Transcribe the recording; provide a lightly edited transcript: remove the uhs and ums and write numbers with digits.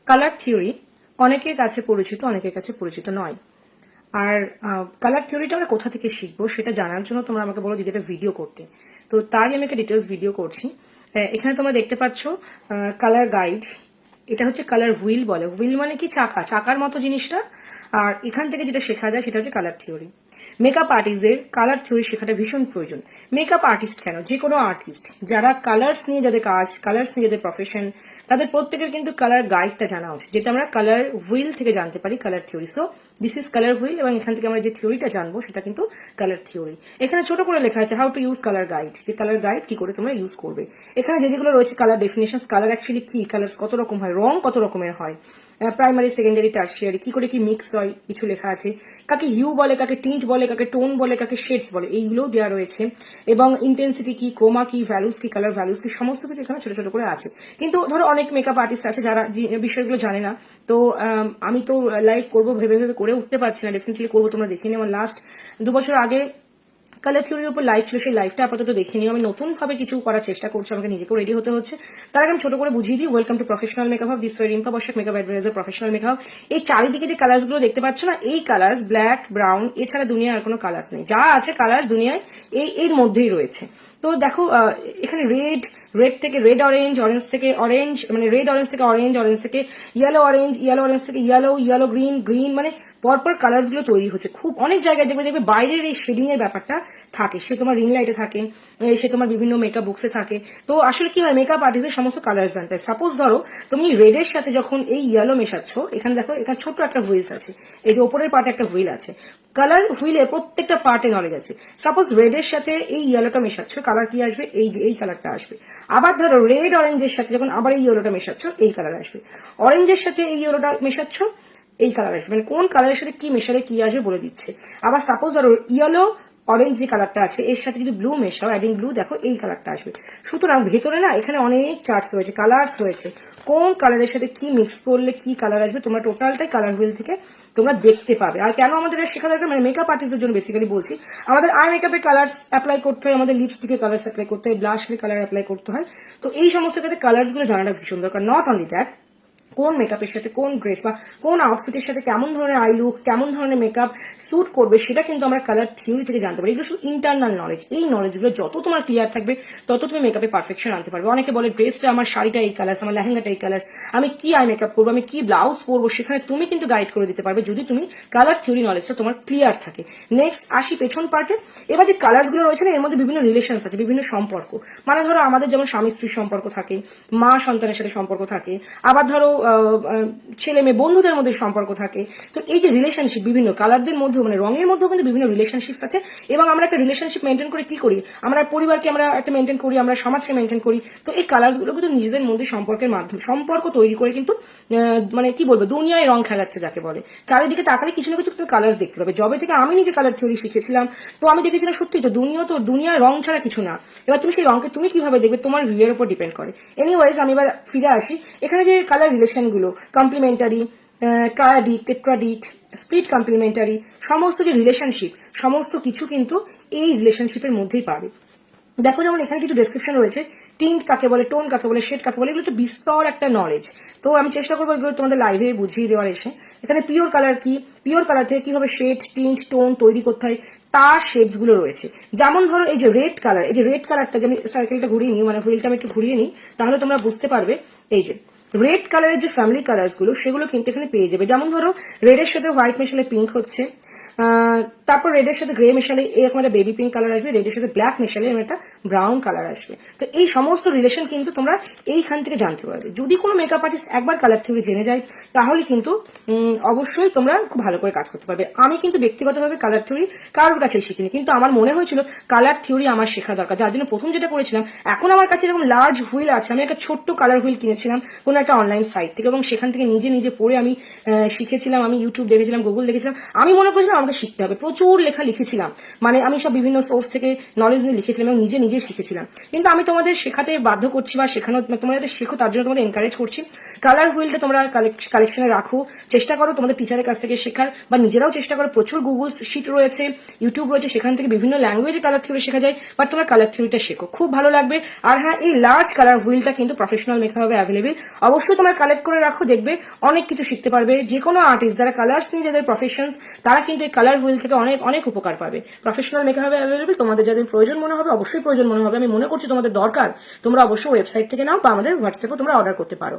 Colour theory অনেকের কাছে পরিচিত, অনেকের কাছে পরিচিত নয়। আর কালার থিওরিটা আমরা কোথা থেকে শিখবো সেটা জানার জন্য তোমরা আমাকে বলো দিদি একটা ভিডিও করতে। তো তারই আমি একটা ডিটেলস ভিডিও করছি। এখানে তোমরা দেখতে পাচ্ছ কালার গাইড। এটা হচ্ছে কালার হুইল বলে। হুইল মানে কি? চাকা, চাকার মতো জিনিসটা। আর এখান থেকে যেটা শেখা যায় সেটা হচ্ছে কালার থিওরি। মেকআপ আর্টিস্টদের কালার থিওরি শেখাটা ভীষণ প্রয়োজন। মেকআপ আর্টিস্ট কেন, যে কোনো আর্টিস্ট যারা কালার্স নিয়ে যাদের কাজ, কালার্স নিয়ে যাদের প্রফেশন, তাদের প্রত্যেকের কিন্তু কালার গাইডটা জানা উচিত, যেটা আমরা কালার হুইল থেকে জানতে পারি colour theory. So this is colour wheel, এবং এখান থেকে আমরা যে থিওরিটা জানবো সেটা কিন্তু কালার থিওরি। এখানে ছোট করে লেখা আছে how to use colour guide, যে কালার গাইড কি করে তোমরা ইউজ করবে। এখানে যেগুলো রয়েছে কালার ডেফিনেশন, কালার অ্যাকচুয়ালি কি, কালার্স কত রকম হয়, রং কত রকমের হয়, প্রাইমারি, সেকেন্ডারি, টার্সিয়ারি, কি করে কি মিক্স হয় কিছু লেখা আছে, কাকে হিউ বলে, কাকে টিন্ট বলে, কাকে টোন বলে, কাকে শেডস বলে, এইগুলোও দেওয়া রয়েছে। এবং ইন্টেন্সিটি কি, ক্রোমা কি, ভ্যালুস কি, কালার ভ্যালুস কি, সমস্ত কিছু এখানে ছোট ছোট করে আছে। কিন্তু ধরো অনেক মেকআপ আর্টিস্ট আছে যারা বিষয়গুলো জানে না। তো আমি তো লাইভ করবো ভেবে ভেবে করে উঠতে পারছি না। ডেফিনেটলি করবো, তোমরা দেখে নিও। আমার লাস্ট 2 বছর আগে কালার থিওরির উপর লাইভ ছিল, সেই লাইভটা আপাতত দেখে নিও। আমি নতুন ভাবে কিছু করার চেষ্টা করছি, আমাকে নিজেকেও রেডি হতে হচ্ছে। তার আগে আমি ছোট করে বুঝিয়ে দিই। Welcome to professional makeup hub, this Rimpa Basak, makeup adviser, professional makeup. এই চারিদিকে যে কালার্স গুলো দেখতে পাচ্ছ না, এই কালার্স ব্ল্যাক, ব্রাউন, এছাড়া দুনিয়ায় আর কোনো কালার্স নেই। যা আছে কালার্স দুনিয়ায় এর মধ্যেই রয়েছে। তো দেখো এখানে রেড থেকে রেড অরেঞ্জ, অরেঞ্জ থেকে অরেঞ্জ, মানে রেড অরেঞ্জ থেকে অরেঞ্জ, অরেঞ্জ থেকে ইয়েলো অরেঞ্জ, ইয়েলো অরেঞ্জ থেকে ইয়েলো, ইয়েলো গ্রিন, গ্রিন, মানে পরপর কালার্স গুলো তৈরি হচ্ছে। খুব অনেক জায়গায় দেখবে বাইরের এই শেডিং এর ব্যাপারটা থাকে। সে তোমার রিং লাইটে থাকে, সে তোমার বিভিন্ন মেকআপ বুকসে থাকে। তো আসলে কি হয়, মেকআপ আর্টিস্টের সমস্ত কালার্স জানতে হয়। সাপোজ ধরো তুমি রেডের সাথে যখন এই ইয়েলো মেশাচ্ছ, এখানে দেখো এখানে ছোট্ট একটা হুইলস আছে, এই যে ওপরের পার্টে একটা হুইল আছে। কালার হুইলের প্রত্যেকটা পার্টে নলেজ আছে। সাপোজ রেডের সাথে এই ইয়েলোটা মেশাচ্ছ, কালার কি আসবে? এই যে এই কালারটা আসবে। আবার ধরো রেড অরেঞ্জের সাথে যখন আবার এই ইয়েলোটা মেশাচ্ছ, এই কালার আসবে। অরেঞ্জের সাথে এই ইয়েলোটা মেশাচ্ছ, এই কালার আসবে। মানে কোন কালারের সাথে কি মেশালে কি আসবে বলে দিচ্ছে। আবার সাপোজ ধরো ইয়েলো অরেঞ্জ যে কালারটা আছে এর সাথে যদি ব্লু মেশাও, অ্যাডিং ব্লু, দেখো এই কালারটা আসবে। সুতরাং ভেতরে না এখানে অনেক চার্টস রয়েছে, কালার্স রয়েছে, কোন কালারের সাথে কি মিক্স করলে কি কালার আসবে তোমরা টোটালটাই কালার হুইল থেকে তোমরা দেখতে পাবে। আর কেন আমাদের শেখা দরকার, মানে মেকআপ আর্টিস্টদের জন্য বেসিক্যালি বলছি। আমাদের আই মেকআপে কালার্স অ্যাপ্লাই করতে হয়, আমাদের লিপস্টিকে কালার্স অ্যাপ্লাই করতে হয়, ব্লাশে কালার অ্যাপ্লাই করতে হয়। তো এই সমস্ত ক্ষেত্রে কালার্স গুলো জানাটা ভীষণ দরকার। নট অনলি দ্যাট, কোন মেকআপের সাথে কোন ড্রেস বা কোন আউটফিটের সাথে কেমন ধরনের আই লুক, কেমন ধরনের মেকআপ স্যুট করবে, সেটা কিন্তু আমরা কালার থিওরি থেকে জানতে পারি। এগুলো শুধু ইন্টারনাল নলেজ। এই নলেজগুলো যত তোমার ক্লিয়ার থাকবে তত তুমি মেকআপে পারফেকশন আনতে পারবে। অনেকে বলে ড্রেসটা আমার, শাড়িটা এই কালার্স, আমার লেহেঙ্গাটা এই কালার্স, আমি কি আই মেকআপ করবো, আমি কি ব্লাউজ পরবো, সেখানে তুমি কিন্তু গাইড করে দিতে পারবে যদি তুমি কালার থিওরি নলেজটা তোমার ক্লিয়ার থাকে। নেক্সট আসি পেছন পার্টে। এবার যে কালার্স গুলো রয়েছে না, এর মধ্যে বিভিন্ন রিলেশনস আছে, বিভিন্ন সম্পর্ক। মানে ধরো আমাদের যেমন স্বামী স্ত্রীর সম্পর্ক থাকে, মা সন্তানের সাথে সম্পর্ক থাকে, আবার ধরো ছেলে মেয়ে বন্ধুদের মধ্যে সম্পর্ক থাকে। তো এই যে রিলেশনশিপ, বিভিন্ন কালারদের মধ্যে, মানে রঙের মধ্যেও কিন্তু বিভিন্ন রিলেশনশিপস আছে। এবং আমরা একটা রিলেশনশিপ মেনটেন করে কি করি, আমরা পরিবারকে আমরা একটা মেনটেন করি, আমরা সমাজকে মেনটেন করি। তো এই কালার্স গুলো কিন্তু নিজেদের মধ্যে সম্পর্কের মাধ্যমে সম্পর্ক তৈরি করে কিন্তু মানে কি বলবো, দুনিয়ায় রং খেলাচ্ছে যাকে বলে। চারিদিকে তাকালে কিছু না কিছু তুমি কালার্স দেখতে পাবে। যবে থেকে আমি নিজে কালার থিওরি শিখেছিলাম, তো আমি দেখেছিলাম সত্যি তো দুনিয়ায় রং ছাড়া কিছু না। এবার তুমি সেই রংকে তুমি কিভাবে দেখবে, তোমার ভিউয়ের উপর ডিপেন্ড করে। এনিওয়াইজ আমি এবার ফিরে আসি। এখানে যে কালার রিলেশন গুলো, কমপ্লিমেন্টারি, ট্রায়াডিক, টেট্রাডিক, স্প্লিট কমপ্লিমেন্টারি, সমস্ত যে রিলেশনশিপ, সমস্ত কিছু কিন্তু এই রিলেশনশিপের মধ্যেই পাবে। দেখো যেমন এখানে কিছু ডেসক্রিপশন রয়েছে, টিন্ট কাকে বলে, টোন কাকে বলে, শেড কাকে বলে, এগুলো একটা বিস্তর একটা নলেজ। তো আমি চেষ্টা করবো এগুলো তোমাদের লাইভে বুঝিয়ে দেওয়ার এসে। এখানে পিওর কালার কি, পিওর কালার থেকে কিভাবে শেড, টিন্ট, টোন তৈরি করতে হয় তার শেডস গুলো রয়েছে। যেমন ধরো এই যে রেড কালার, এই যে রেড কালারটা, যে আমি সার্কেলটা ঘুরিয়ে নিই, মানে হুইলটা আমি একটু ঘুরিয়ে নিই, তাহলে তোমরা বুঝতে পারবে। এই যে রেড কালারের যে ফ্যামিলি কালার্স গুলো, সেগুলো কিন্তু এখানে পেয়ে যাবে। যেমন ধরো রেডের সাথে হোয়াইট মেশালে পিঙ্ক হচ্ছে, তারপর রেডের সাথে গ্রে মেশালে এরকম একটা বেবি পিঙ্ক কালার আসবে, রেডের সাথে ব্ল্যাক মেশালে এরকম একটা ব্রাউন কালার আসবে। তো এই সমস্ত রিলেশন কিন্তু তোমরা এইখান থেকে জানতে পারবে। যদি কোনো মেকআপ আর্টিস্ট একবার কালার থিওরি জেনে যায়, তাহলে কিন্তু অবশ্যই তোমরা খুব ভালো করে কাজ করতে পারবে। আমি কিন্তু ব্যক্তিগতভাবে কালার থিওরি কারোর কাছে শিখিনি, কিন্তু আমার মনে হয়েছিল কালার থিওরি আমার শেখা দরকার, যার জন্য প্রথম যেটা করেছিলাম। এখন আমার কাছে এরকম লার্জ হুইল আছে, আমি একটা ছোট্ট কালার হুইল কিনেছিলাম কোনো একটা অনলাইন সাইট থেকে, এবং সেখান থেকে নিজে নিজে পড়ে আমি শিখেছিলাম। আমি ইউটিউব দেখেছিলাম, গুগল দেখেছিলাম। আমি মনে করেছিলাম আমাকে শিখতে হবে। প্রচুর লেখা লিখেছিলাম, মানে আমি সব বিভিন্ন সোর্স থেকে নলেজ নিয়ে লিখেছিলাম এবং নিজে শিখেছিলাম। কিন্তু আমি তোমাদের শেখাতে বাধ্য করছি বা শেখানো, তোমরা যাতে শেখো তার জন্য তোমাদের এনকারেজ করছি। কালার হুইলটা তোমরা কালেকশনে রাখো, চেষ্টা করো তোমাদের টিচারের কাছ থেকে শেখার, বা নিজেরাও চেষ্টা করো। প্রচুর গুগল শিট রয়েছে, ইউটিউব রয়েছে, সেখান থেকে বিভিন্ন ল্যাঙ্গুয়েজে কালার থিওরি শেখা যায়, বাট তোমরা কালার থিওরিটা শেখো, খুব ভালো লাগবে। আর হ্যাঁ, এই লার্জ কালার হুইলটা কিন্তু প্রফেশনাল মেকআপে অ্যাভেলেবেল, অবশ্যই তোমরা কালেক্ট করে রাখো, দেখবে অনেক কিছু শিখতে পারবে। যে কোনো আর্টিস্ট যারা কালার্স নিয়ে যাদের প্রফেশনস, তারা কিন্তু এই কালার হুইল থেকে অনেক অনেক উপকার পাবে। প্রফেশনাল মেকআপে অ্যাভেলেবল, তোমাদের যাদের প্রয়োজন মনে হবে, অবশ্যই প্রয়োজন মনে হবে, আমি মনে করছি তোমাদের দরকার, তোমরা অবশ্যই ওয়েবসাইট থেকে নাও বা আমাদের হোয়াটসঅ্যাপে তোমরা অর্ডার করতে পারো।